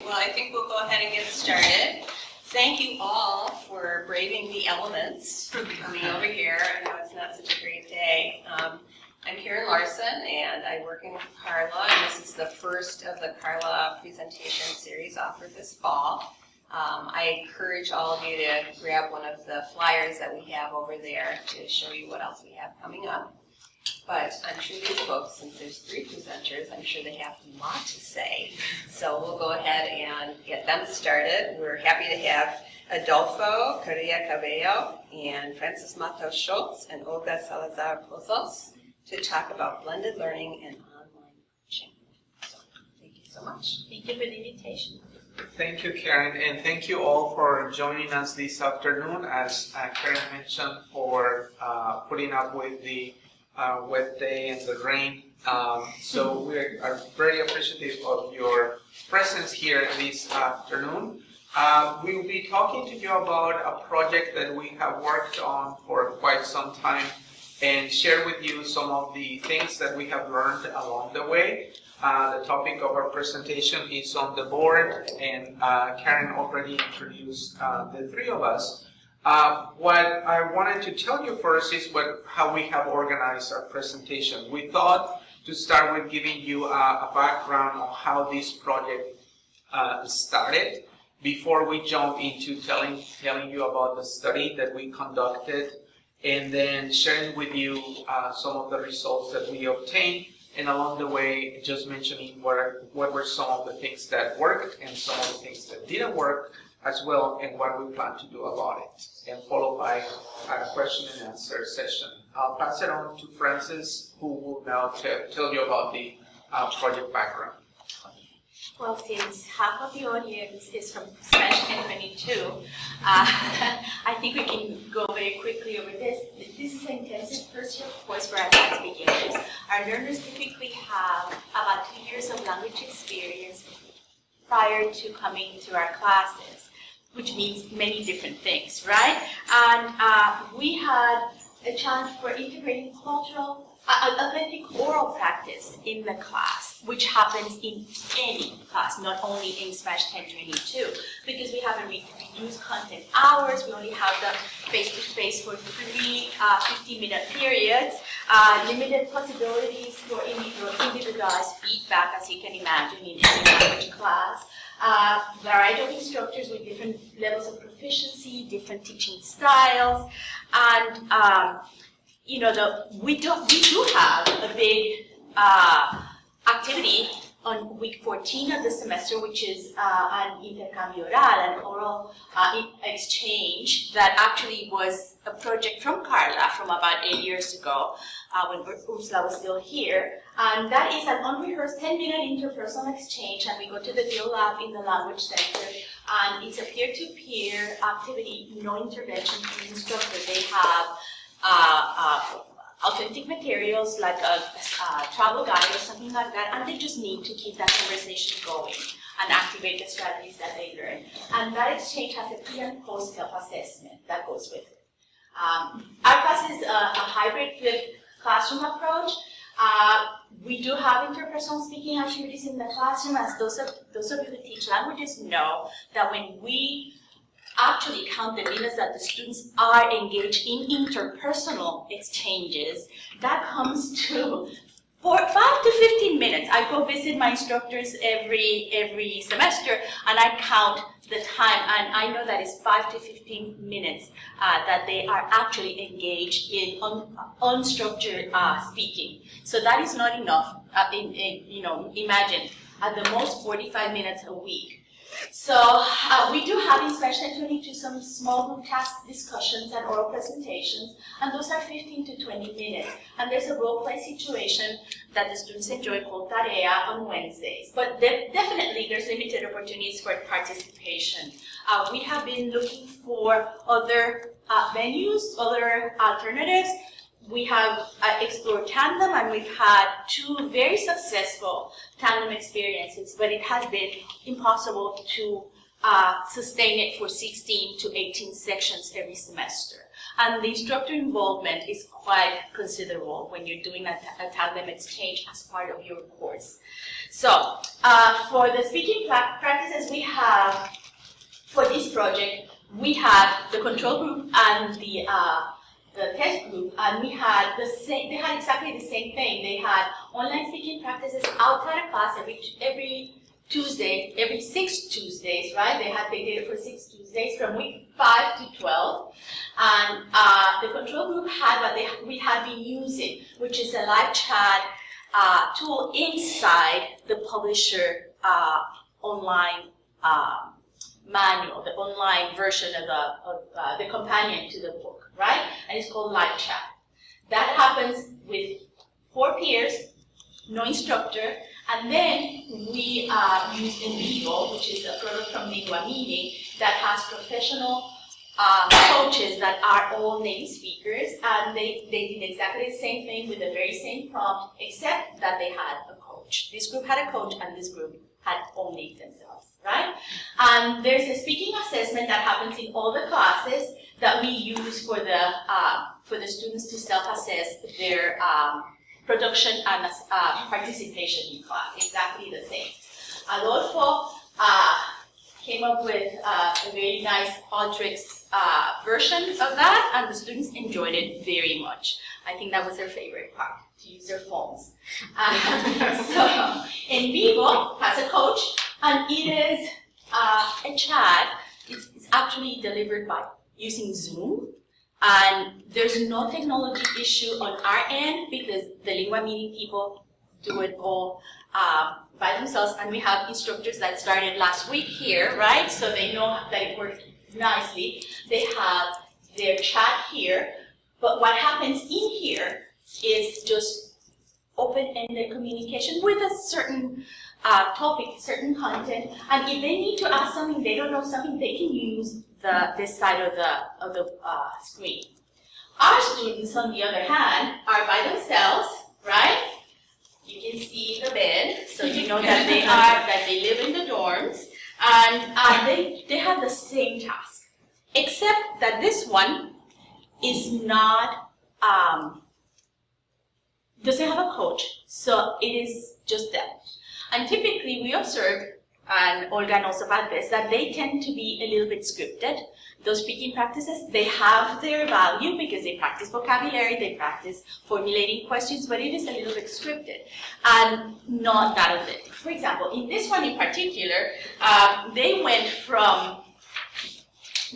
Well, I think we'll go ahead and get started. Thank you all for braving the elements for coming over here. I know it's not such a great day. I'm Karen Larson, and I work in Carla, and this is the first of the Carla presentation series offered this fall. I encourage all of you to grab one of the flyers that we have over there to show you what else we have coming up. But I'm sure these folks, since there's 3 presenters, I'm sure they have a lot to say. So we'll go ahead and get them started. We're happy to have Adolfo Carrillo Cabello and Francis Matos-Schultz and Olga Salazar-Pozos to talk about blended learning and online teaching. So thank you so much. Thank you for the invitation. Thank you, Karen, and thank you all for joining us this afternoon, as Karen mentioned, for putting up with the wet day and the rain. So we are very appreciative of your presence here this afternoon. We will be talking to you about a project that we have worked on for quite some time and share with you some of the things that we have learned along the way. The topic of our presentation is on the board, and Karen already introduced the 3 of us. What I wanted to tell you first is how we have organized our presentation. We thought to start with giving you a background on how this project started before we jump into telling you about the study that we conducted, and then sharing with you some of the results that we obtained, and along the way just mentioning what were some of the things that worked and some of the things that didn't work as well, and what we plan to do about it, and followed by a question and answer session. I'll pass it on to Francis, who will now tell you about the project background. Well, since half of the audience is from Spanish 1022, I think we can go very quickly over this. This is an intensive first-year course for advanced beginners. Our learners typically have about 2 years of language experience prior to coming to our classes, which means many different things, right? And we had a challenge for integrating cultural, authentic oral practice in the class, which happens in any class, not only in Spanish 1022, because we haven't reduced content hours. We only have them face-to-face for 3 50-minute periods, limited possibilities for individualized feedback, as you can imagine, in any language class. Variety of instructors with different levels of proficiency, different teaching styles, and you know, we do have a big activity on week 14 of the semester, which is an intercambio oral, an oral exchange that actually was a project from Carla from about 8 years ago, when Ursula was still here. And that is an unrehearsed 10-minute interpersonal exchange, and we go to the Deal Lab in the Language Center, and it's a peer-to-peer activity, no intervention from the instructor. They have authentic materials like a travel guide or something like that, and they just need to keep that conversation going and activate the strategies that they learn. And that exchange has a pre and post self-assessment that goes with it. Our class is a hybrid flipped classroom approach. We do have interpersonal speaking activities in the classroom, as those of you who teach languages know that when we actually count the minutes that the students are engaged in interpersonal exchanges, that comes to 5 to 15 minutes. I go visit my instructors every semester, and I count the time, and I know that it's 5 to 15 minutes that they are actually engaged in unstructured speaking. So that is not enough. Imagine at the most 45 minutes a week. So we do have in Spanish 1022 some small group task discussions and oral presentations, and those are 15 to 20 minutes. And there's a role play situation that the students enjoy called Tarea on Wednesdays. But definitely there's limited opportunities for participation. We have been looking for other venues, other alternatives. We have explored Tandem, and we've had 2 very successful Tandem experiences, but it has been impossible to sustain it for 16 to 18 sections every semester. And the instructor involvement is quite considerable when you're doing a tandem exchange as part of your course. So, for the speaking practices we have for this project, we had the control group and the test group, and we had the same. They had exactly the same thing. They had online speaking practices outside of class every Tuesday, every 6 Tuesdays, right? They did it for 6 Tuesdays from week 5 to 12. And the control group had what we had been using, which is a live chat tool inside the publisher online manual, the online version of the companion to the book, right? And it's called Livechat. That happens with 4 peers, no instructor, and then we use EnVivo, which is a product from Lingua Meeting that has professional coaches that are all native speakers, and they did exactly the same thing with the very same prompt, except that they had a coach. This group had a coach, and this group had only themselves, right? And there's a speaking assessment that happens in all the classes that we use for the students to self-assess their production and participation in class, exactly the same. Adolfo came up with a very nice Alteryx version of that, and the students enjoyed it very much. I think that was their favorite part, to use their phones. So, EnVivo has a coach, and it is a chat. It's actually delivered by using Zoom. And there's no technology issue on our end because the Lingua Meeting people do it all by themselves. And we have instructors that started last week here, right? So they know that it works nicely. They have their chat here. But what happens in here is just open-ended communication with a certain topic, certain content. And if they need to ask something, they don't know something, they can use this side of the screen. Our students, on the other hand, are by themselves, right? You can see the bed, so you know that they live in the dorms, and they have the same task, except that this one is not doesn't have a coach, so it is just them. And typically, we observe, and Olga knows about this, that they tend to be a little bit scripted. Those speaking practices, they have their value because they practice vocabulary, they practice formulating questions, but it is a little bit scripted and not that authentic. For example, in this one in particular, they went from,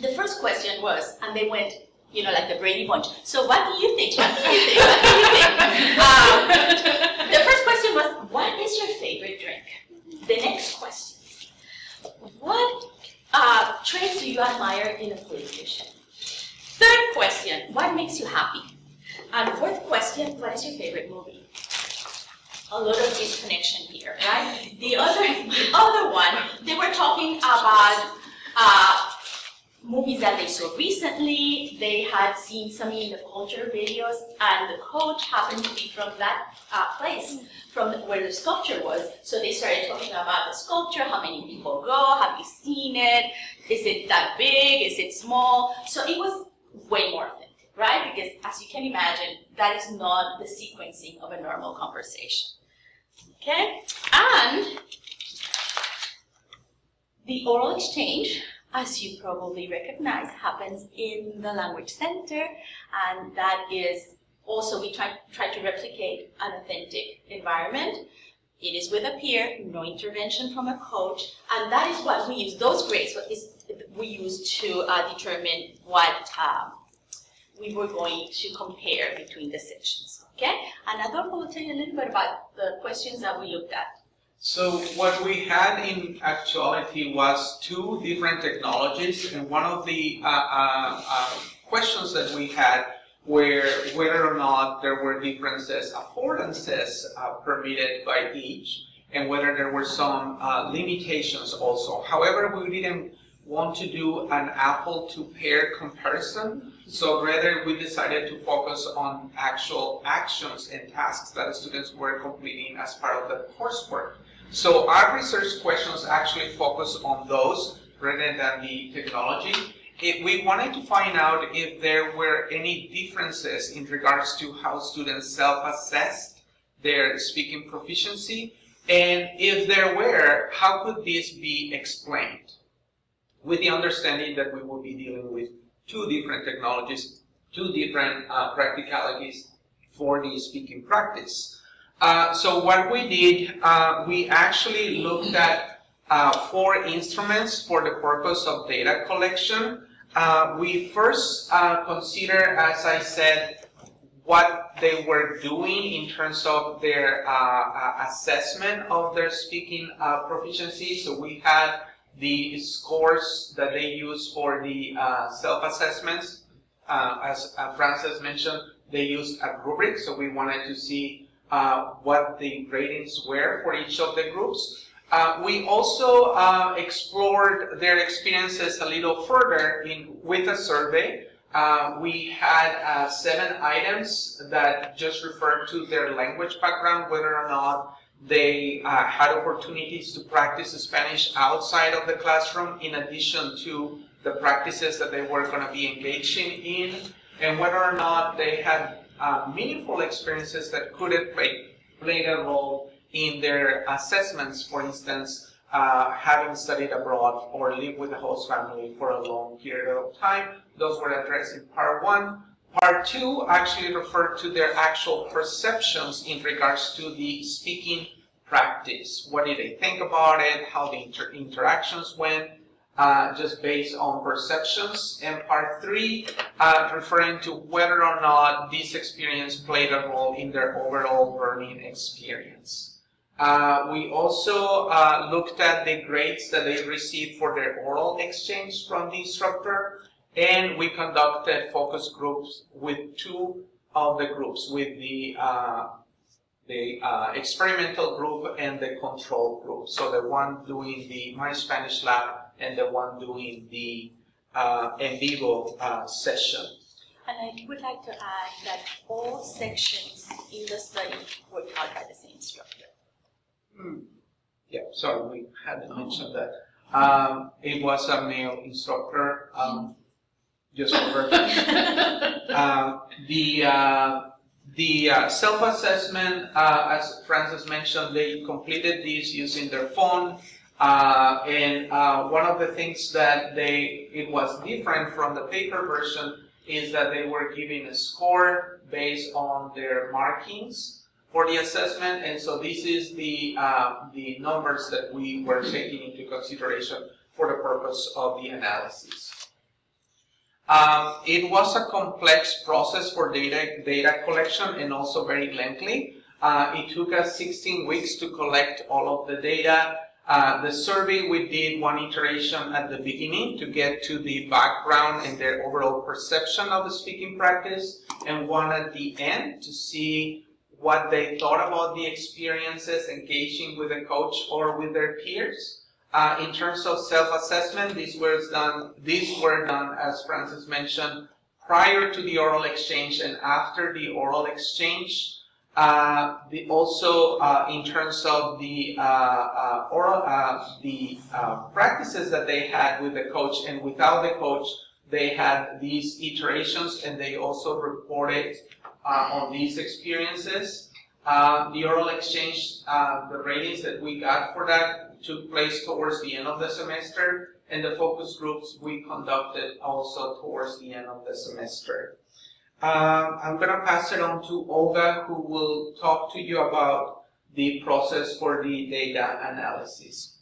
the first question was, and they went, you know, like the Brady Bunch. So what do you think? What do you think? What do you think? The first question was, what is your favorite drink? The next question, what traits do you admire in a politician? Third question, what makes you happy? And fourth question, what is your favorite movie? A lot of disconnection here, right? The other one, they were talking about movies that they saw recently. They had seen some in the culture videos, and the coach happened to be from that place, from where the sculpture was. So they started talking about the sculpture, how many people go, have you seen it, is it that big, is it small? So it was way more authentic, right? Because as you can imagine, that is not the sequencing of a normal conversation. Okay? And the oral exchange, as you probably recognize, happens in the Language Center, and that is also, we try to replicate an authentic environment. It is with a peer, no intervention from a coach, and that is what we use. Those grades we use to determine what we were going to compare between the sections. Okay? And Adolfo will tell you a little bit about the questions that we looked at. So what we had in actuality was 2 different technologies, and one of the questions that we had were whether or not there were differences, affordances permitted by each, and whether there were some limitations also. However, we didn't want to do an apple-to-pear comparison, so rather we decided to focus on actual actions and tasks that the students were completing as part of the coursework. So our research questions actually focus on those rather than the technology. We wanted to find out if there were any differences in regards to how students self-assessed their speaking proficiency, and if there were, how could this be explained? With the understanding that we will be dealing with two different technologies, two different practicalities for the speaking practice. So what we did, we actually looked at 4 instruments for the purpose of data collection. We first consider, as I said, what they were doing in terms of their assessment of their speaking proficiency. So we had the scores that they use for the self-assessments. As Frances mentioned, they used a rubric, so we wanted to see what the ratings were for each of the groups. We also explored their experiences a little further with a survey. We had 7 items that just referred to their language background, whether or not they had opportunities to practice Spanish outside of the classroom, in addition to the practices that they were going to be engaging in, and whether or not they had meaningful experiences that could have played a role in their assessments, for instance, having studied abroad or lived with a host family for a long period of time. Those were addressed in part 1. Part 2 actually referred to their actual perceptions in regards to the speaking practice. What did they think about it? How the interactions went, just based on perceptions. And part 3, referring to whether or not this experience played a role in their overall learning experience. We also looked at the grades that they received for their oral exchange from the instructor, and we conducted focus groups with 2 of the groups, with the experimental group and the control group. So the one doing the My Spanish Lab and the one doing the EnVivo session. And I would like to add that all sections in the study were taught by the same instructor. Yeah, sorry, we hadn't mentioned that. It was a male instructor, just for the self-assessment, as Frances mentioned, they completed this using their phone. And one of the things that it was different from the paper version is that they were given a score based on their markings for the assessment, and so this is the numbers that we were taking into consideration for the purpose of the analysis. It was a complex process for data collection and also very lengthy. It took us 16 weeks to collect all of the data. The survey, we did 1 iteration at the beginning to get to the background and their overall perception of the speaking practice, and 1 at the end to see what they thought about the experiences engaging with a coach or with their peers. In terms of self-assessment, these were done, as Frances mentioned, prior to the oral exchange and after the oral exchange. Also, in terms of the practices that they had with the coach and without the coach, they had these iterations, and they also reported on these experiences. The oral exchange, the ratings that we got for that took place towards the end of the semester, and the focus groups we conducted also towards the end of the semester. I'm going to pass it on to Olga, who will talk to you about the process for the data analysis.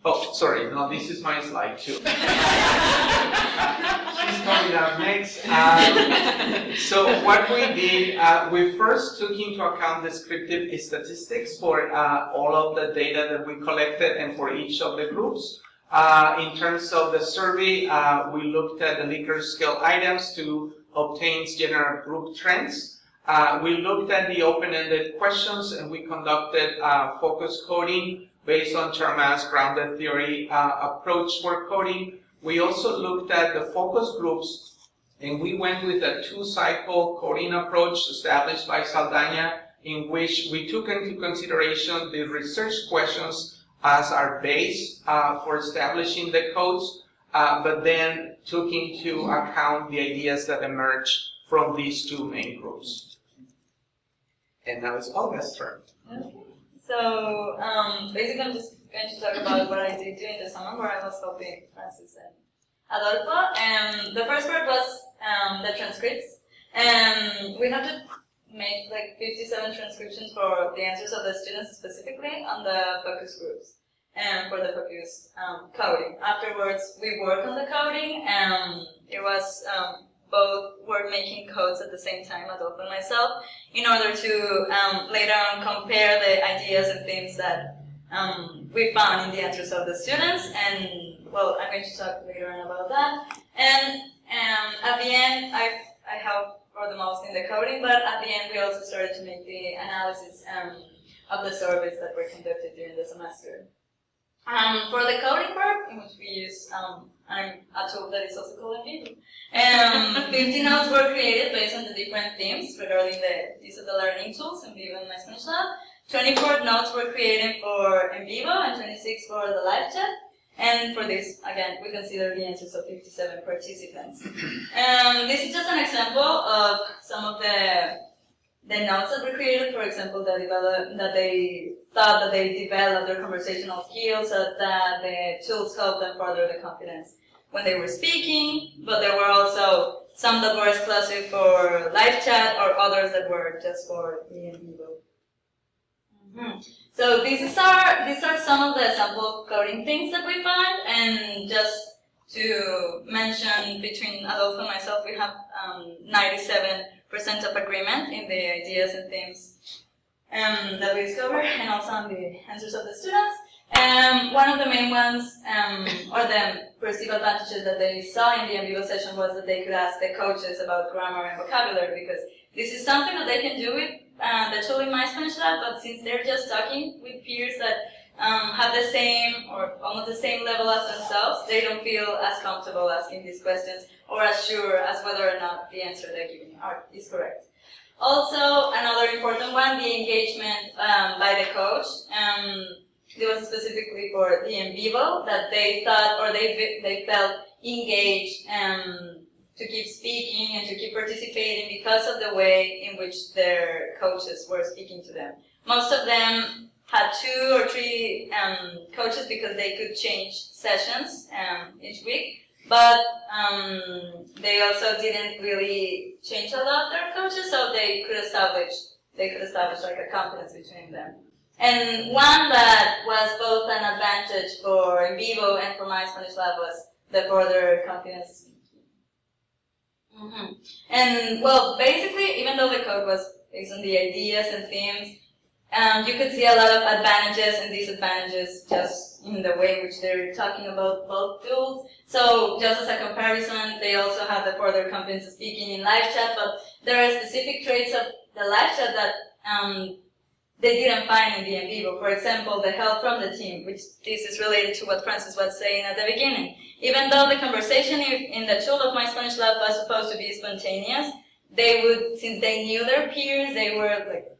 Oh, sorry, no, this is my slide too. She's coming up next. So what we did, we first took into account descriptive statistics for all of the data that we collected and for each of the groups. In terms of the survey, we looked at the Likert scale items to obtain general group trends. We looked at the open-ended questions, and we conducted focus coding based on Charmat's grounded theory approach for coding. We also looked at the focus groups, and we went with a 2-cycle coding approach established by Saldaña, in which we took into consideration the research questions as our base for establishing the codes, but then took into account the ideas that emerged from these two main groups. And now it's Olga's turn. Okay. So basically I'm just going to talk about what I did during the summer where I was helping Francis and Adolfo. And the first part was the transcripts. And we had to make like 57 transcriptions for the answers of the students specifically on the focus groups and for the focus coding. Afterwards, we worked on the coding and it was both were making codes at the same time, Adolfo and myself, in order to later on compare the ideas and themes that we found in the answers of the students. And well, I'm going to talk later on about that. And at the end, I helped for the most in the coding, but at the end we also started to make the analysis of the surveys that were conducted during the semester. For the coding part, in which we use a tool that is also called EnVivo, 50 notes were created based on the different themes regarding the use of the learning tools in Vivo and My Spanish Lab. 24 notes were created for EnVivo and 26 for the Livechat. And for this, again, we consider the answers of 57 participants. This is just an example of some of the notes that were created. For example, that they thought that they developed their conversational skills, that the tools helped them further the confidence when they were speaking. But there were also some that were exclusive for Livechat or others that were just for the EnVivo. So these are some of the sample coding things that we find, and just to mention, between Adolfo and myself, we have 97% of agreement in the ideas and themes that we discover, and also on the answers of the students. One of the main ones, or the perceived advantages that they saw in the EnVivo session was that they could ask the coaches about grammar and vocabulary, because this is something that they can do with the tool in My Spanish Lab, but since they're just talking with peers that have the same or almost the same level as themselves, they don't feel as comfortable asking these questions or as sure as whether or not the answer they're giving is correct. Also, another important one, the engagement by the coach. It was specifically for the EnVivo that they thought, or they felt engaged to keep speaking and to keep participating because of the way in which their coaches were speaking to them. Most of them had 2 or 3 coaches because they could change sessions each week, but they also didn't really change a lot their coaches, so they could establish like a competence between them. And one that was both an advantage for EnVivo and for My Spanish Lab was the further confidence. And well, basically, even though the code was based on the ideas and themes, you could see a lot of advantages and disadvantages just in the way in which they're talking about both tools. So just as a comparison, they also have the further confidence of speaking in Livechat, but there are specific traits of the Livechat that they didn't find in the EnVivo. For example, the help from the team, which this is related to what Francis was saying at the beginning. Even though the conversation in the tool of My Spanish Lab was supposed to be spontaneous, they would, since they knew their peers, they were like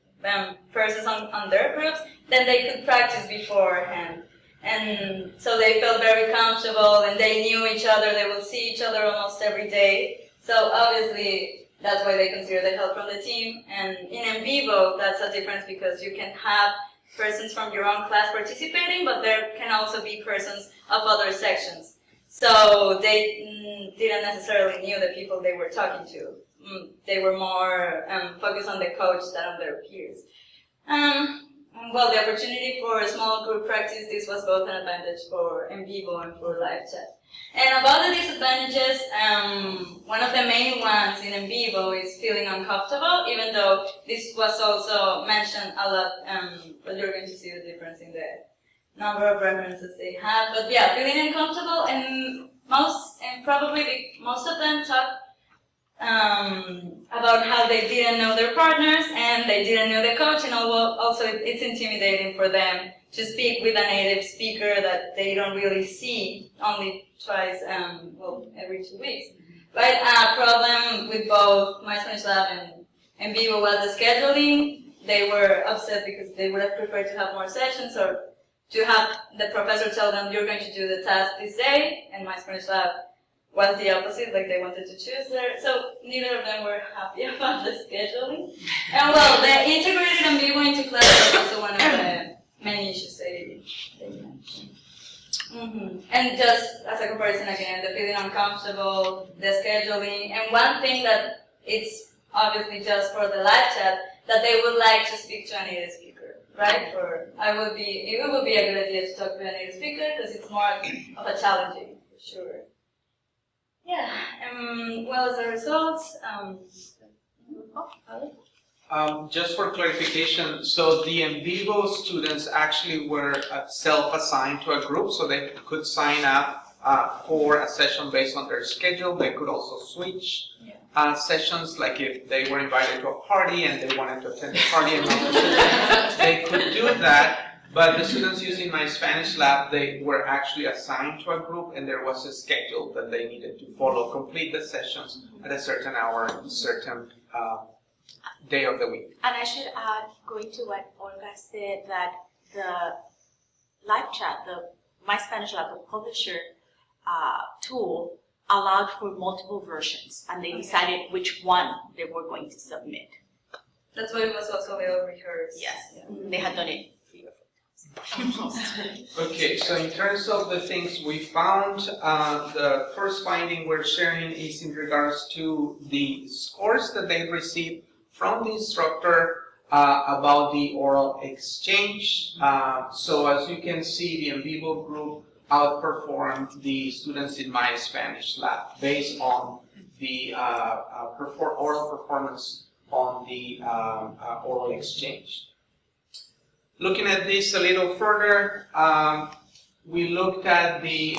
persons on their groups, then they could practice beforehand. And so they felt very comfortable and they knew each other, they would see each other almost every day. So obviously, that's why they consider the help from the team. And in EnVivo, that's a difference because you can have persons from your own class participating, but there can also be persons of other sections. So they didn't necessarily knew the people they were talking to. They were more focused on the coach than on their peers. Well, the opportunity for a small group practice, this was both an advantage for EnVivo and for Livechat. And about the disadvantages, one of the main ones in EnVivo is feeling uncomfortable, even though this was also mentioned a lot, but you're going to see the difference in the number of references they have. But yeah, feeling uncomfortable, and probably most of them talk about how they didn't know their partners and they didn't know the coach, and also it's intimidating for them to speak with a native speaker that they don't really see only twice, every 2 weeks. But a problem with both My Spanish Lab and EnVivo was the scheduling. They were upset because they would have preferred to have more sessions or to have the professor tell them, you're going to do the task this day, and my Spanish lab was the opposite, like they wanted to choose there. So neither of them were happy about the scheduling. And well, the integrated EnVivo into class was also one of the many issues they mentioned. And just as a comparison again, the feeling uncomfortable, the scheduling, and one thing that it's obviously just for the live chat, that they would like to speak to a native speaker, right? Or it would be a good idea to talk to a native speaker because it's more of a challenging, for sure. Yeah, well, as the results, just for clarification, so the EnVivo students actually were self-assigned to a group, so they could sign up for a session based on their schedule. They could also switch sessions, like if they were invited to a party and they wanted to attend the party and not the session, they could do that. But the students using my Spanish lab, they were actually assigned to a group, and there was a schedule that they needed to follow, complete the sessions at a certain hour, certain day of the week. And I should add, going to what Olga said, that the live chat, the My Spanish Lab, the publisher tool, allowed for multiple versions, and they decided which one they were going to submit. that's why it was also well rehearsed. Yes, Yeah. they had done it 3 or 4 times. Okay, so in terms of the things we found, the first finding we're sharing is in regards to the scores that they received from the instructor about the oral exchange. So as you can see, the EnVivo group outperformed the students in my Spanish lab based on the oral performance on the oral exchange. Looking at this a little further, we looked at the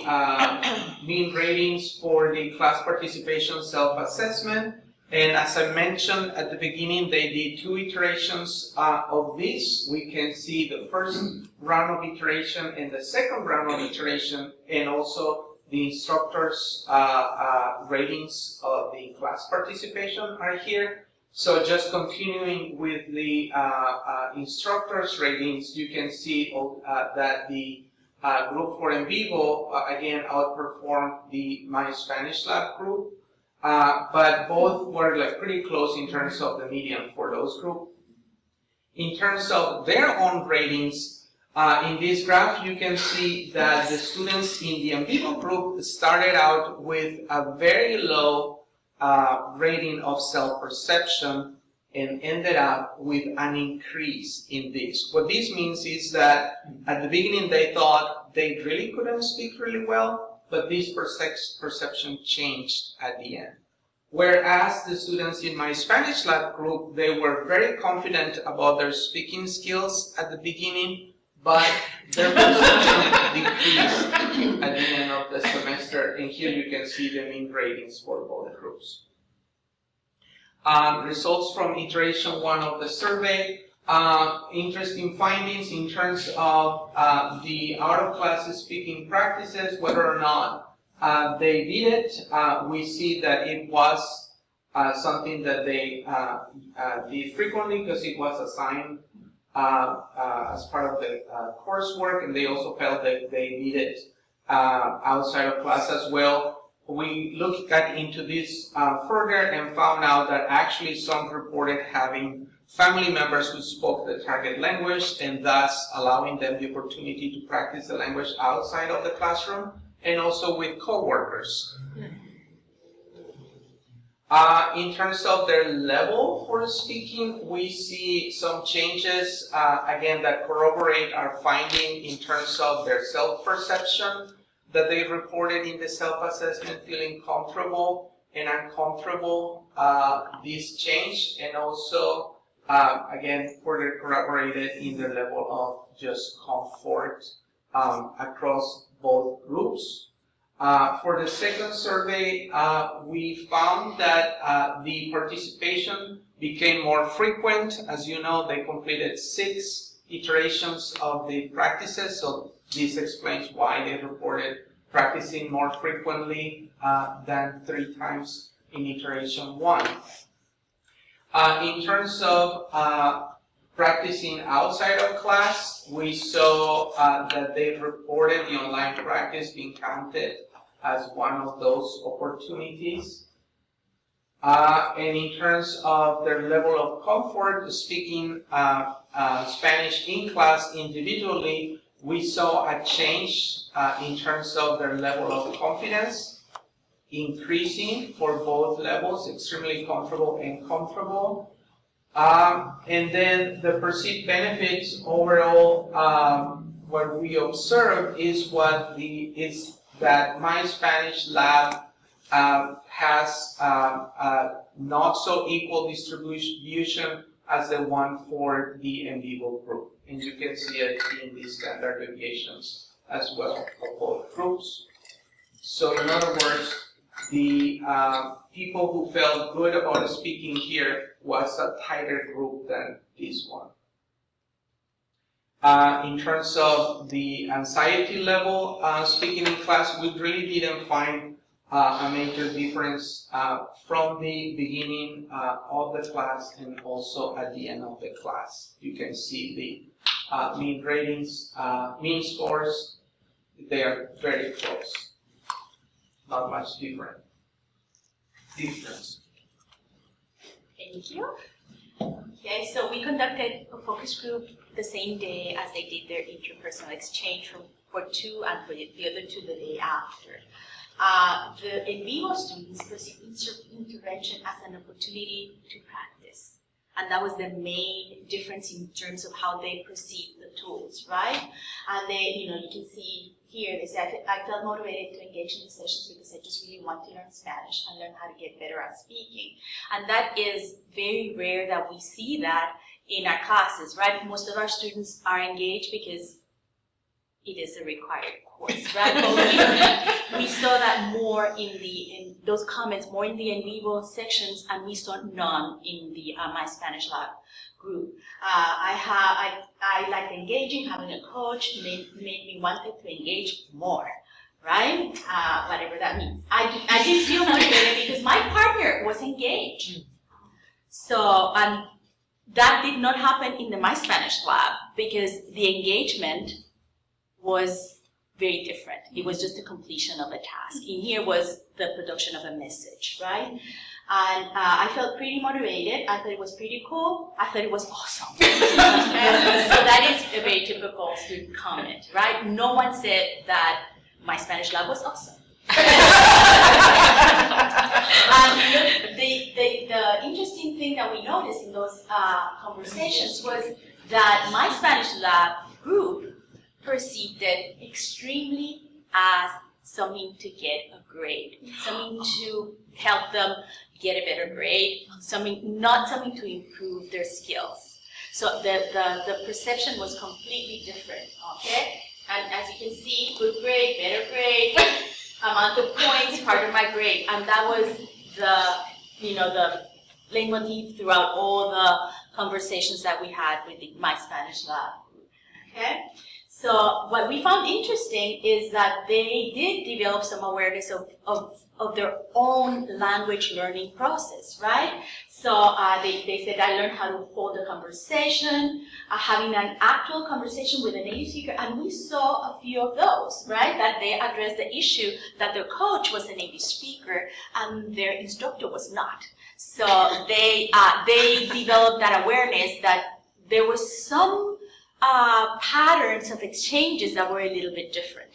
mean ratings for the class participation self-assessment. And as I mentioned at the beginning, they did 2 iterations of this. We can see the first round of iteration and the second round of iteration, and also the instructors' ratings of the class participation are here. So just continuing with the instructors' ratings, you can see that the group for EnVivo, again, outperformed the My Spanish Lab group. But both were like pretty close in terms of the median for those groups. In terms of their own ratings, in this graph you can see that the students in the EnVivo group started out with a very low rating of self-perception and ended up with an increase in this. What this means is that at the beginning they thought they really couldn't speak really well, but this perception changed at the end. Whereas the students in my Spanish lab group, they were very confident about their speaking skills at the beginning, but their perception decreased at the end of the semester. And here you can see the mean ratings for both groups. Results from iteration 1 of the survey. Interesting findings in terms of the out-of-class speaking practices, whether or not they did it. We see that it was something that they did frequently because it was assigned as part of the coursework, and they also felt that they did it outside of class as well. We looked into this further and found out that actually some reported having family members who spoke the target language, and thus allowing them the opportunity to practice the language outside of the classroom and also with co-workers. In terms of their level for speaking, we see some changes, again, that corroborate our finding in terms of their self-perception that they reported in the self-assessment, feeling comfortable and uncomfortable. This change, and also again, further corroborated in the level of just comfort across both groups. For the second survey, we found that the participation became more frequent. As you know, they completed 6 iterations of the practices, so this explains why they reported practicing more frequently than 3 times in iteration 1. In terms of practicing outside of class, we saw that they reported the online practice being counted as one of those opportunities. And in terms of their level of comfort speaking Spanish in class individually, we saw a change in terms of their level of confidence, increasing for both levels, extremely comfortable and comfortable. And then the perceived benefits overall, what we observed is that My Spanish Lab has not so equal distribution as the one for the EnVivo group. And you can see it in the standard deviations as well of both groups. So in other words, the people who felt good about speaking here was a tighter group than this one. In terms of the anxiety level, speaking in class, we really didn't find a major difference from the beginning of the class and also at the end of the class. You can see the mean ratings, mean scores, they are very close. Not much difference. Thank you. Okay, so we conducted a focus group the same day as they did their interpersonal exchange for 2 and for the other 2 the day after. The EnVivo students perceived intervention as an opportunity to practice. And that was the main difference in terms of how they perceive the tools, right? And they, you can see here, they said, I felt motivated to engage in the sessions because I just really want to learn Spanish and learn how to get better at speaking. And that is very rare that we see that in our classes, right? Most of our students are engaged because it is a required course, right? But we saw that more in those comments, more in the EnVivo sections, and we saw none in the My Spanish Lab group. I liked engaging, having a coach made me wanted to engage more, right? Whatever that means. I did feel motivated because my partner was engaged. So, and that did not happen in the My Spanish Lab because the engagement was very different. It was just the completion of a task. In here was the production of a message, right? And I felt pretty motivated. I thought it was pretty cool. I thought it was awesome. So that is a very typical student comment, right? No one said that My Spanish Lab was awesome. And the interesting thing that we noticed in those conversations was that My Spanish Lab group perceived it extremely as something to get a grade, something to help them get a better grade, not something to improve their skills. So the perception was completely different, okay? And as you can see, good grade, better grade, amount of points, part of my grade. And that was the leitmotif throughout all the conversations that we had with My Spanish Lab group, okay? So what we found interesting is that they did develop some awareness of their own language learning process, right? So they said, I learned how to hold a conversation, having an actual conversation with a native speaker, and we saw a few of those, right? That they addressed the issue that their coach was a native speaker and their instructor was not. So they developed that awareness that there was some patterns of exchanges that were a little bit different.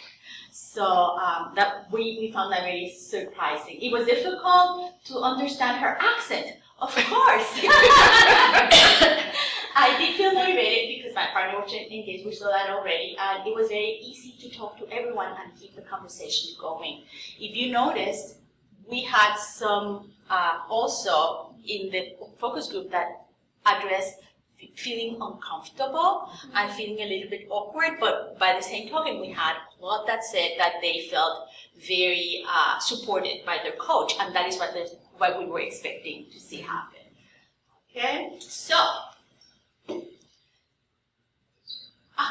So that we found that very surprising. It was difficult to understand her accent, of course. I did feel motivated because my partner was engaged, we saw that already, and it was very easy to talk to everyone and keep the conversation going. If you noticed, we had some also in the focus group that addressed feeling uncomfortable and feeling a little bit awkward, but by the same token, we had a lot that said that they felt very supported by their coach, and that is what we were expecting to see happen. Okay, so,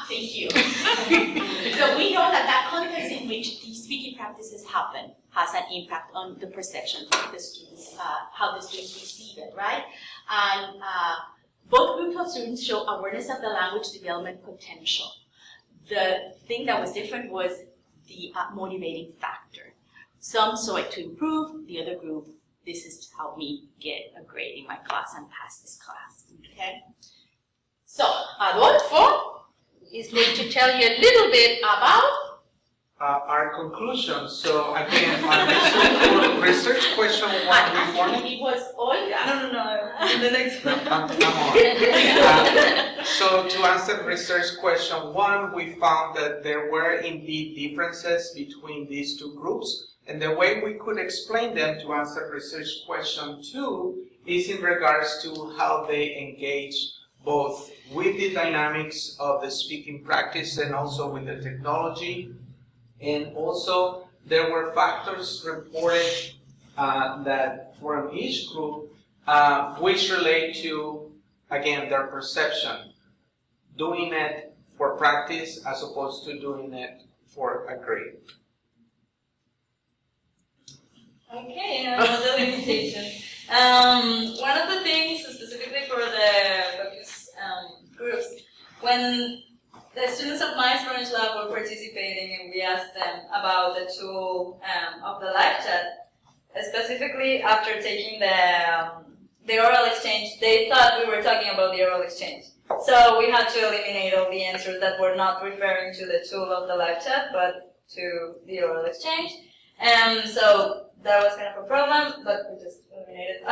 thank you. So we know that context in which these speaking practices happen has an impact on the perception of the students, how the students receive it, right? And Both groups of students show awareness of the language development potential. The thing that was different was the motivating factor. Some saw it to improve, the other group, this is to help me get a grade in my class and pass this class, okay? So, Adolfo is going to tell you a little bit about our conclusion. So again, on research question one, we want. it was Olga. No. In the next one. Come on. So to answer research question one, we found that there were indeed differences between these two groups. And the way we could explain them to answer research question two is in regards to how they engage both with the dynamics of the speaking practice and also with the technology. And also there were factors reported that from each group which relate to, again, their perception, doing it for practice as opposed to doing it for a grade. Okay, the limitations. One of the things specifically for the focus groups, when the students of my Spanish lab were participating and we asked them about the tool of the Livechat, specifically after taking the oral exchange, they thought we were talking about the oral exchange. So we had to eliminate all the answers that were not referring to the tool of the Livechat, but to the oral exchange. So that was kind of a problem, but we just eliminated.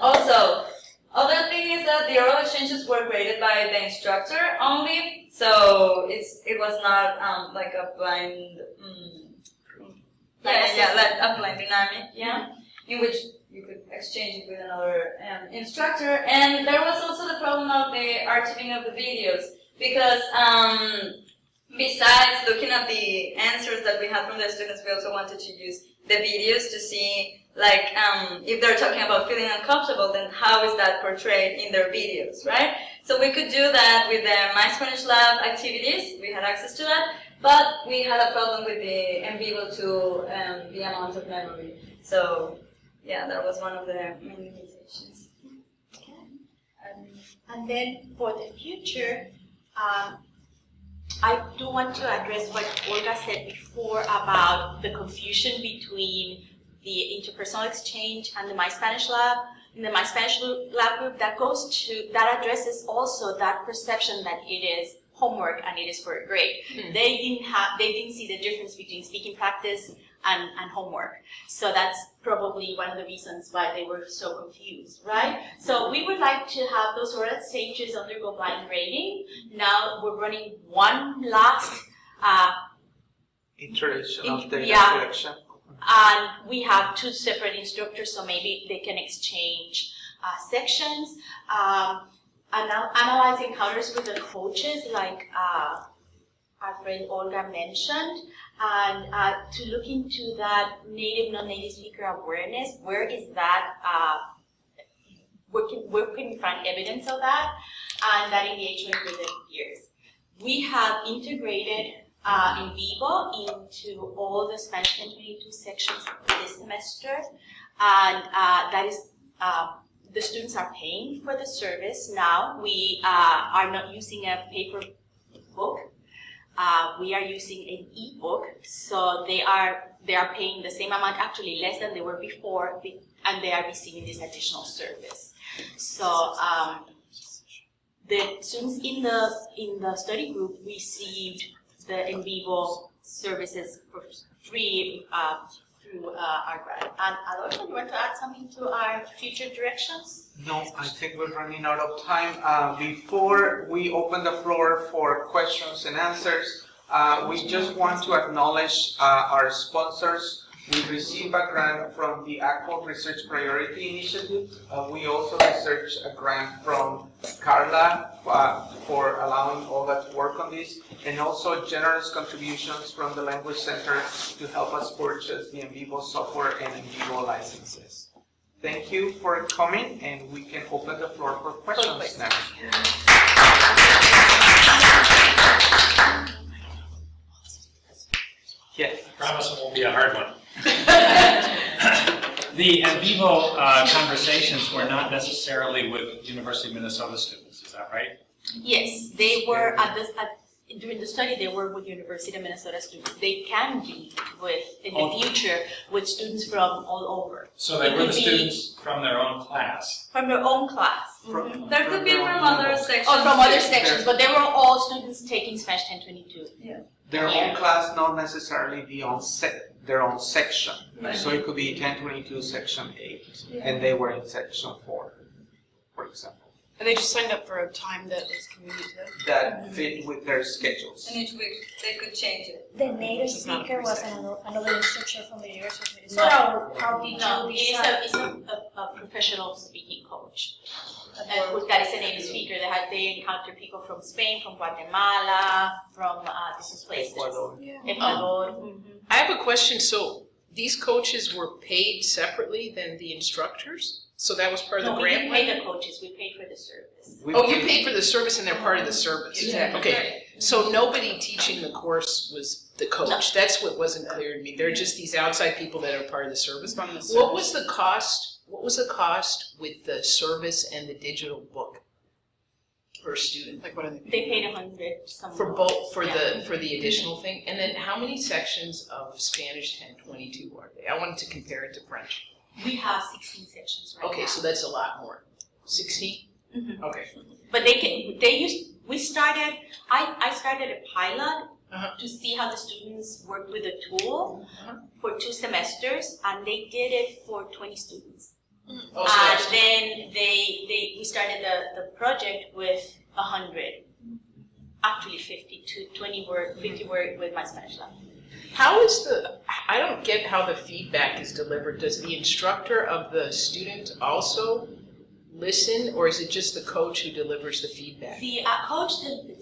Also, other thing is that the oral exchanges were graded by the instructor only, so it was not like a blind, like a blind dynamic, in which you could exchange it with another instructor. And there was also the problem of the archiving of the videos, because besides looking at the answers that we had from the students, we also wanted to use the videos to see, like, if they're talking about feeling uncomfortable, then how is that portrayed in their videos, right? So we could do that with the My Spanish Lab activities. We had access to that, but we had a problem with the EnVivo tool and the amount of memory. So, yeah, that was one of the main limitations. Okay. And then for the future, I do want to address what Olga said before about the confusion between the interpersonal exchange and the My Spanish Lab. In the My Spanish Lab group, that addresses also that perception that it is homework and it is for a grade. They didn't see the difference between speaking practice and homework. So that's probably one of the reasons why they were so confused, right? So we would like to have those oral exchanges undergo blind grading. Now we're running one last iteration of data collection. And we have two separate instructors, so maybe they can exchange sections. Analyzing encounters with the coaches, like our friend Olga mentioned, and to look into that native, non-native speaker awareness. Where is that? Where can we find evidence of that? And that engagement with the peers. We have integrated EnVivo into all the Spanish 22 sections this semester, and that is the students are paying for the service now. We are not using a paper book. We are using an e-book, so they are paying the same amount, actually less than they were before, and they are receiving this additional service. So the students in the study group received the EnVivo services for free through our grant. And Adolfo, you want to add something to our future directions? No, I think we're running out of time. Before we open the floor for questions and answers, we just want to acknowledge our sponsors. We received a grant from the ACO Research Priority Initiative. We also received a grant from Carla for allowing Olga to work on this, and also generous contributions from the Language Center to help us purchase the EnVivo software and EnVivo licenses. Thank you for coming, and we can open the floor for questions now. Yes. I promise it won't be a hard one. The EnVivo conversations were not necessarily with University of Minnesota students. that right? Yes, they were during the study, they were with University of Minnesota students. They can be in the future with students from all over. So they It were the could be- students from their own class. From their own class. There could be from other sections. Or from other too. sections, but they were all students taking Spanish 1022. Their own class, not necessarily their own section. Right. So it could be 1022 section 8, and they were in section 4, for example. And they just signed up for a time that was communicative. That fit with their schedules. And each week they could change it. The native Which is not a speaker was preset. another instructor from the University of No. Minnesota. How did No, you it's decide? a professional speaking coach. That is a native speaker. They encounter people from Spain, from Guatemala, from different places. Ecuador. Ecuador. I have a question. So these coaches were paid separately than the instructors? So that was part of No, the we grant didn't money? pay the coaches, we paid for the service. We Oh, you paid- paid for the service and they're part of the service? Exactly. Okay, so nobody teaching the course was the coach? That's what wasn't clear to me. They're just these outside people that are part of the service? From the What was the cost with the service and the digital book per student? Like, what are they? They paid 100 some. For both, for Yeah. the additional thing? And then how many sections of Spanish 1022 are they? I wanted to compare it to French. We have 16 sections right now. Okay, so that's a lot more. 16? Mhm. Okay. But I started a pilot Uh-huh. to see how the students worked with the tool Uh-huh. for 2 semesters, and they did it for 20 students. Oh, so And that's- then we started the project with 100. Actually 50 to 50 were with my Spanish lab. How is I don't get how the feedback is delivered. Does the instructor of the student also listen, or is it just the coach who delivers the feedback? The coach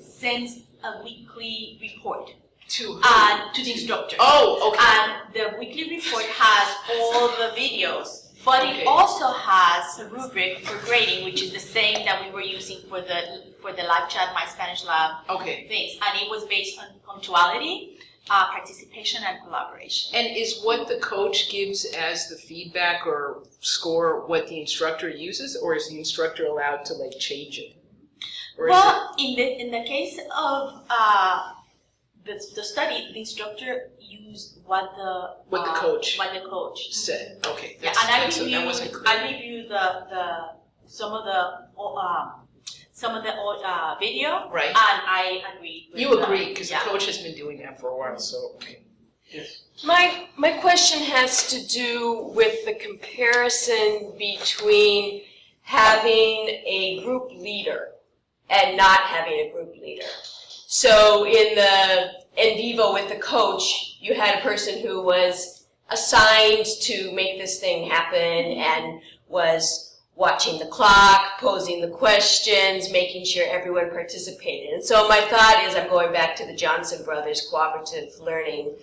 sends a weekly report To who? to the instructor. Oh, okay. And the weekly report has all the videos, but Okay. it also has a rubric for grading, which is the same that we were using for the Livechat, My Spanish Lab Okay. things, and it was based on punctuality, participation, and collaboration. And is what the coach gives as the feedback or score what the instructor uses, or is the instructor allowed to like change it? Or is Well, in the case of the study, the instructor used what the coach coach said? Okay. Yeah, That's, and that wasn't clear. I reviewed some of the video, Right. and I agreed with You the- agree, because yeah. the coach has been doing that for a while, so, okay. My question has to do with the comparison between having a group leader and not having a group leader. So in the EnVivo with the coach, you had a person who was assigned to make this thing happen and was watching the clock, posing the questions, making sure everyone participated. And so my thought is, I'm going back to the Johnson Brothers cooperative learning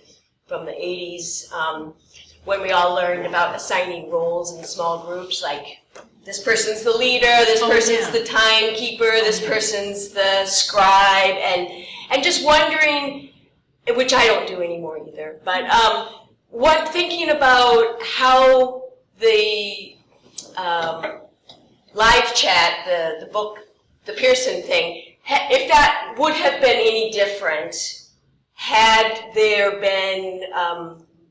from the 80s, when we all learned about assigning roles in small groups, like this person's the leader, this person's the timekeeper, this person's the scribe, and just wondering, which I don't do anymore either, but thinking about how the Livechat, the book, the Pearson thing, if that would have been any different had there been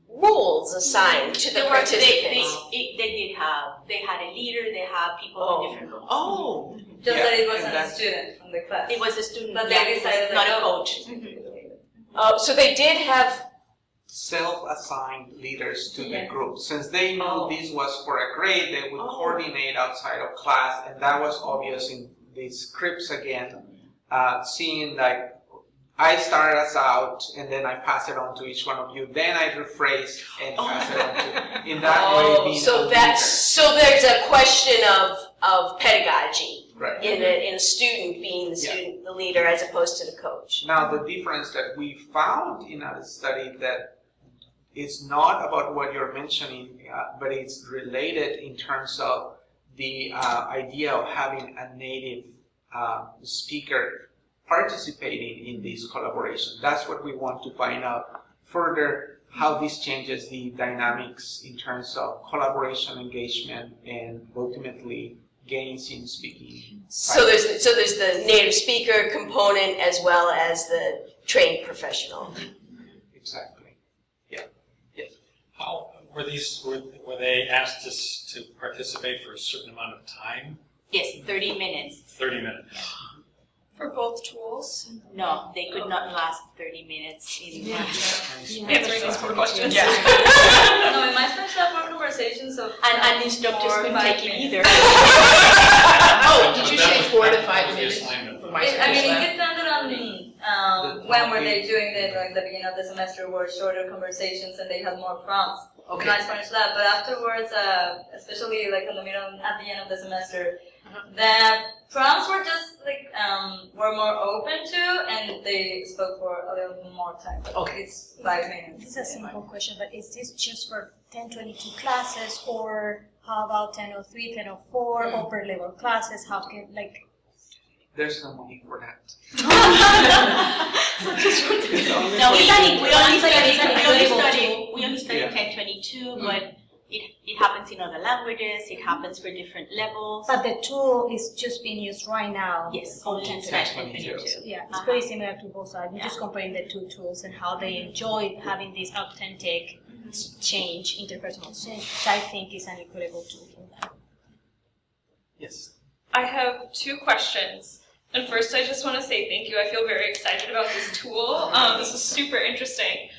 roles assigned to the participants. They had a leader, they had people in different roles. Oh, Just Yeah, that it and wasn't a that's- student from the class. It was a student, But yeah, they it was decided not that, a coach. So they did have, Self-assigned leaders to the Yeah. group. Since they knew Oh. this was for a grade, they would Oh. coordinate outside of class, and that was obvious in these scripts again, seeing like, I start us out, and then I pass it on to each one of you, then I rephrase and pass it on to, in that way being so a so there's a question of pedagogy leader. Right. in a student being the student, the leader, as opposed to the coach. Now, the difference that we found in our study that is not about what you're mentioning, but it's related in terms of the idea of having a native speaker participating in this collaboration. That's what we want to find out further, how this changes the dynamics in terms of collaboration, engagement, and ultimately gains in speaking. So there's the native speaker component as well as the trained professional. Exactly. How were they asked to participate for a certain amount of time? Yes, 30 minutes. 30 minutes. For both tools? No, they could not last 30 minutes in one. Answering these 4 questions. Yeah. No, in my first lab were conversations of And instructors couldn't take it either. Oh, did you say 4 to 5 That was the minutes assignment. for my I mean, lab? it depended on when were they doing it, like the beginning of the semester were shorter conversations and they had more prompts. Okay. My Spanish lab, but afterwards, especially like in the middle, at the end of the semester, the prompts were just like, were more open to, and they spoke for a little more time. Okay. It's 5 minutes. This is a simple question, but is this just for 1022 classes, or how about 1003, 1004, upper level classes? How can, like, There's no money for that. No, we only study Yeah. 1022, but it happens in other languages, it happens for different levels. but the tool is just being used right now? Yes, on only in 1022. 1022. Yeah, it's very similar to both sides. We're just comparing the 2 tools and how they enjoy having this authentic change, interpersonal change, which I think is an equitable tool for them. Yes. I have 2 questions. And first, I just want to say thank you. I feel very excited about this tool. This is super interesting.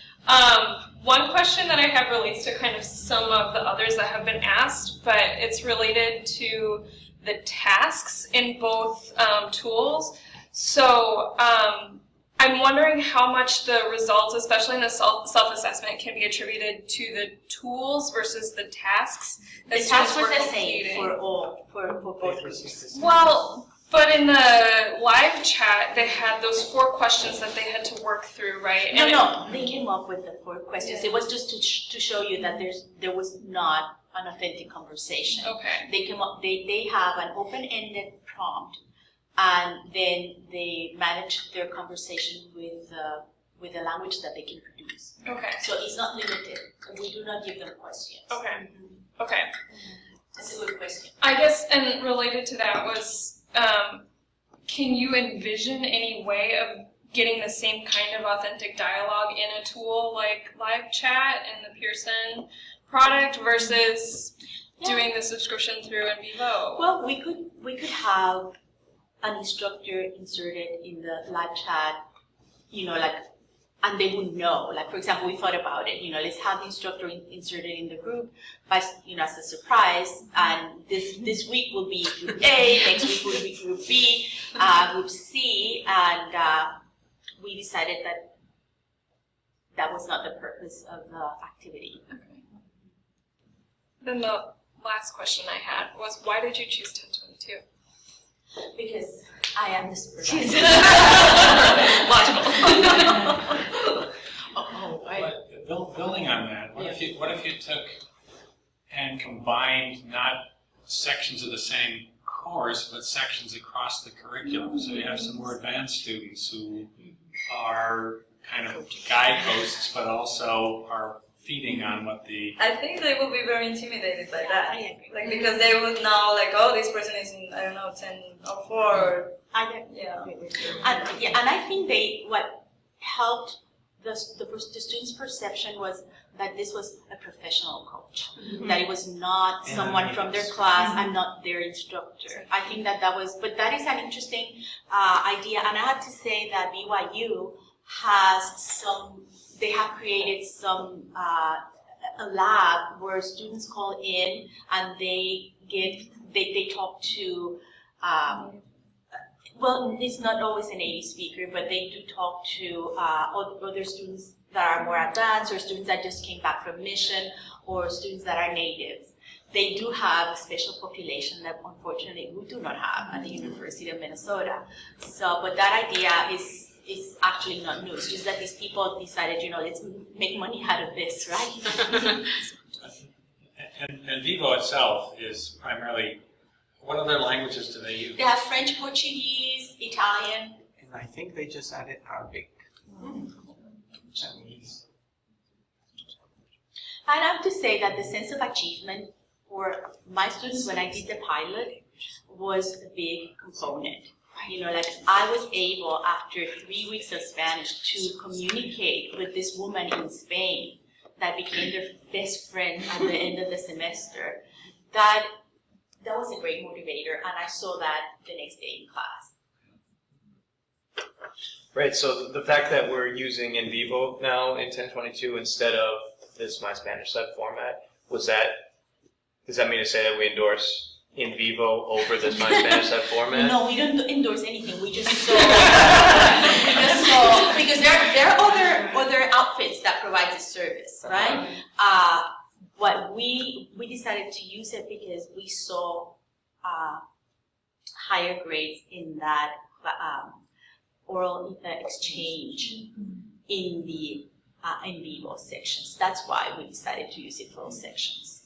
One question that I have relates to kind of some of the others that have been asked, but it's related to the tasks in both tools. So I'm wondering how much the results, especially in the self-assessment, can be attributed to the tools versus the tasks that The students task was were the completing. same for all, for both groups. Well, but in the live chat, they had those 4 questions that they had to work through, right? No, they came up with the 4 questions. It was just to show you that there was not an authentic conversation. Okay. They came up. They have an open-ended prompt, and then they manage their conversation with the language that they can produce. Okay. So it's not limited. We do not give them questions. Okay. Okay. That's a good question. I guess, and related to that was, can you envision any way of getting the same kind of authentic dialogue in a tool like live chat and the Pearson product versus doing the subscription through EnVivo? Well, we could have an instructor inserted in the live chat, like, and they would know. Like, for example, we thought about it. Let's have the instructor inserted in the group, but as a surprise. And this week will be group A, next week will be group B, group C, and we decided that was not the purpose of the activity. Okay. Then the last question I had was, why did you choose 1022? Because I am the supervisor. But building on that, what if you took and combined not sections of the same course, but sections across the curriculum? So you have some more advanced students who are kind of guideposts, but also are feeding on what the... I think they will be very intimidated by that. Like, because they would know, like, oh, this person is in, I don't know, 1004. Yeah. And I think what helped the students' perception was that this was a professional coach, that it was not someone from their class and not their instructor. I think that was, but that is an interesting idea. And I have to say that BYU has they have created a lab where students call in and they talk to, well, it's not always a native speaker, but they do talk to other students that are more advanced, or students that just came back from mission, or students that are native. They do have a special population that unfortunately we do not have at the University of Minnesota. So, but that idea is actually not new. It's just that these people decided, let's make money out of this, right? And Vivo itself is primarily, what other languages do they use? They have French, Portuguese, Italian. And I think they just added Arabic. Chinese. I have to say that the sense of achievement for my students when I did the pilot was a big component. You know, like I was able, after 3 weeks of Spanish, to communicate with this woman in Spain that became their best friend at the end of the semester. That was a great motivator, and I saw that the next day in class. Right, so the fact that we're using EnVivo now in 1022 instead of this My Spanish Lab format, does that mean to say that we endorse EnVivo over this My Spanish Lab format? No, we don't endorse anything. We just saw, because there are other outfits that provide this service, right? But we decided to use it because we saw higher grades in that oral exchange in the EnVivo sections. That's why we decided to use it for all sections.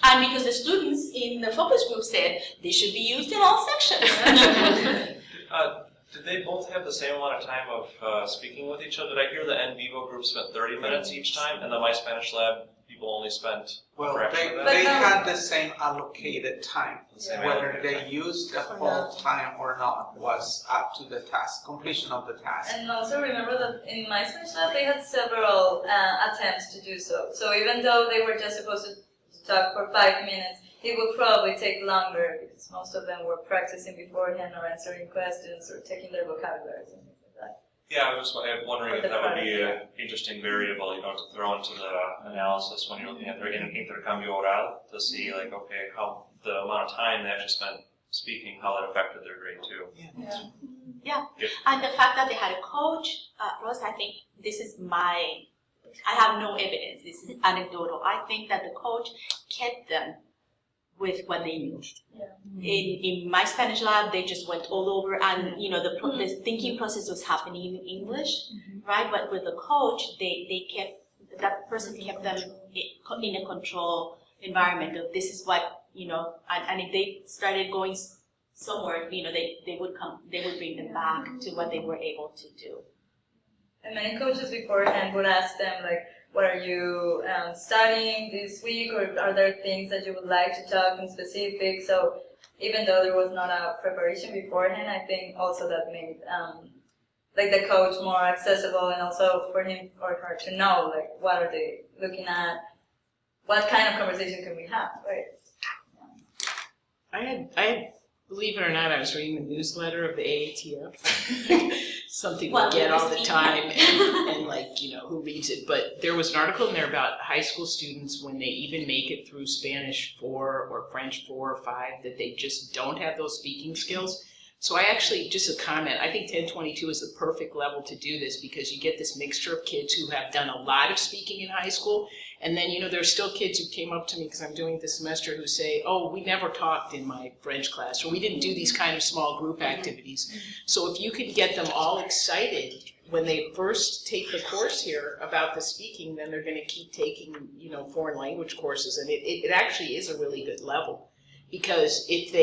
And because the students in the focus group said they should be used in all sections. Did they both have the same amount of time of speaking with each other? Did I hear the EnVivo group spent 30 minutes each time, and the My Spanish Lab people only spent Well, fraction of that? they had the same allocated time. Same Whether allocated they time. used the whole time or not was up to the completion of the task. And also remember that in my Spanish Lab they had several attempts to do so. So even though they were just supposed to talk for 5 minutes, it would probably take longer because most of them were practicing beforehand or answering questions or taking their vocabularies and things like that. Yeah, I was wondering if that would be an interesting variable, to throw into the analysis when you're looking at their intercambio oral to see, like, okay, how the amount of time they actually spent speaking, how that affected their grade too. Yeah, and the fact that they had a coach, Rose, I think this is I have no evidence, this is anecdotal. I think that the coach kept them with what they knew. In my Spanish lab, they just went all over, and the thinking process was happening in English, right? But with the coach, that person kept them in a control environment of this is what and if they started going somewhere, they would bring them back to what they were able to do. And many coaches beforehand would ask them, like, what are you studying this week, or are there things that you would like to talk in specific? So even though there was not a preparation beforehand, I think also that made like the coach more accessible, and also for him or her to know, like, what are they looking at, what kind of conversation can we have, right? I had, believe it or not, I was reading the newsletter of the AATF. Something we get all the time, and who reads it. But there was an article in there about high school students when they even make it through Spanish 4 or French 4 or 5, that they just don't have those speaking skills. So I actually, just a comment, I think 1022 is the perfect level to do this because you get this mixture of kids who have done a lot of speaking in high school, and then, there's still kids who came up to me because I'm doing it this semester who say, oh, we never talked in my French class, or we didn't do these kind of small group activities. So if you could get them all excited when they first take the course here about the speaking, then they're going to keep taking, foreign language courses, and it actually is a really good level. Because if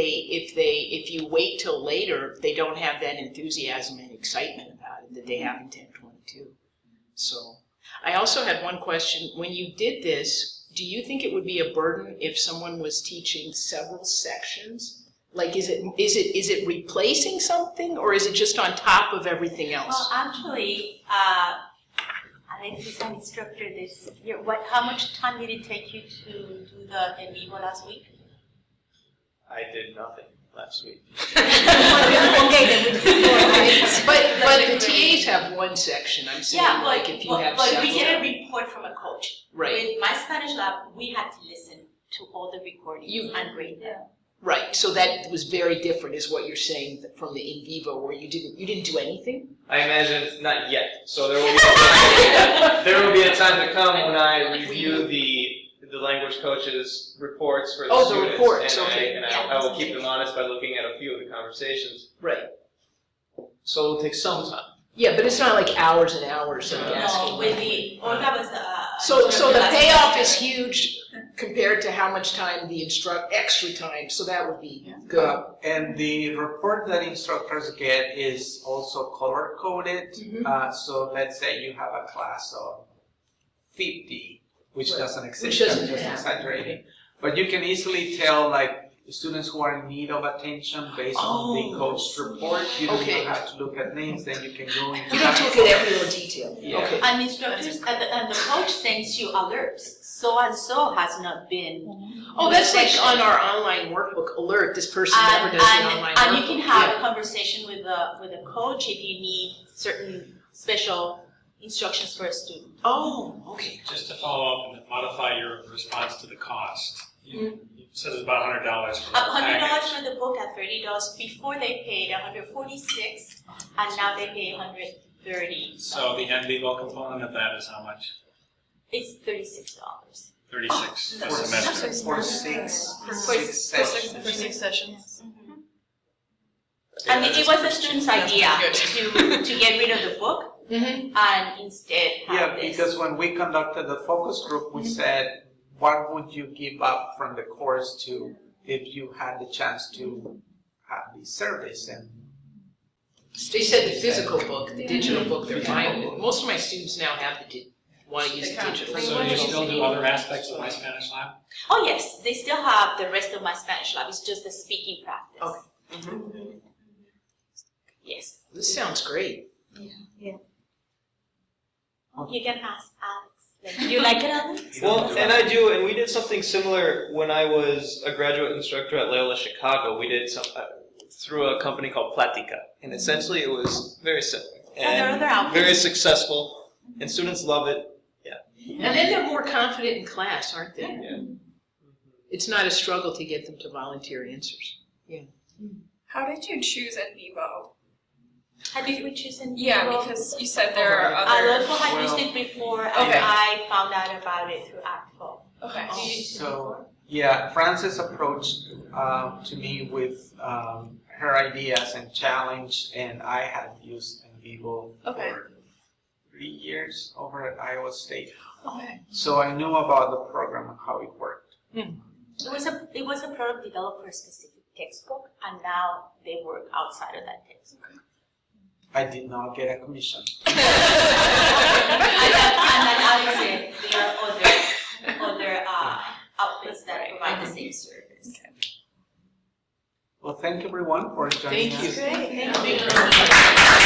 you wait till later, they don't have that enthusiasm and excitement about it that they have in 1022. So I also had one question. When you did this, do you think it would be a burden if someone was teaching several sections? Like, is it replacing something, or is it just on top of everything else? Well, actually, Alex is an instructor this year. How much time did it take you to do the EnVivo last week? I did nothing last week. But the TAs have one section. I'm saying, if you have several. But we get a report from a coach. Right. With my Spanish lab, we had to listen to all the recordings and grade them. Right, so that was very different, is what you're saying, from the EnVivo, where you didn't do anything? I imagine not yet. So there will be a time to come when I review the language coach's reports for the students. Reports, and I will keep them honest by looking at a few of the conversations. Right. So it'll take some time. Yeah, but it's not like hours and hours of asking. No, with the Olga was So the payoff is huge compared to how much time the extra time, so that would be good. And the report that instructors get is also color-coded. So let's say you have a class of 50, which doesn't exist, I'm just exaggerating. But you can easily tell, like, students who are in need of attention based on the coach report. You don't Okay. even have to look at names, then you can go into You don't have to look at every little detail. Yeah. Okay. And instructors, and the coach sends you alerts, so and so has not been. Oh, that's like on our online workbook alert, this person never And, does the online workbook. and you can have a conversation with the coach if you need certain special instructions for a student. Oh, okay. Just to follow up and modify your response to the cost. You said it's about $100 for the $100 package. for the book at $30. Before they paid $146, and now they pay $130. So the EnVivo component of that is how much? It's $36. 36 a for semester. for six For sessions. 6 sessions. And it was the student's idea to get rid of the book and instead have Yeah, this. because when we conducted the focus group, we said, what would you give up from the course to if you had the chance to have these service? And They said the physical book, the digital book, they're fine with it. Most of my students now have want to use the digital. So you still do other aspects of My Spanish Lab? Oh yes, they still have the rest of my Spanish lab. It's just the speaking practice. Okay. Yes. This sounds great. You can ask Alex. Do you like it, Alex? Well, and I do, and we did something similar when I was a graduate instructor at Loyola Chicago. We did some through a company called Platica, and essentially it was very simple there are other and outfits. very successful, and students love it. And then they're more confident in class, aren't they? Yeah. It's not a struggle to get them to volunteer answers. How did you choose EnVivo? How did we choose in Yeah, Vivo? because you said there are other. Adolfo had Well, used it before, and Okay. I found out about it through ACFO. Okay. Did you use it So, before? yeah, Frances approached to me with her ideas and challenge, and I had used EnVivo Okay. for 3 years over at Iowa State. Okay. So I knew about the program and how it worked. It was a product developed for a specific textbook, and now they work outside of that textbook. I did not get a commission. And then Alex said there are other outlets that provide the same service. Well, thank you everyone for joining Thank us. you. Great, thank you.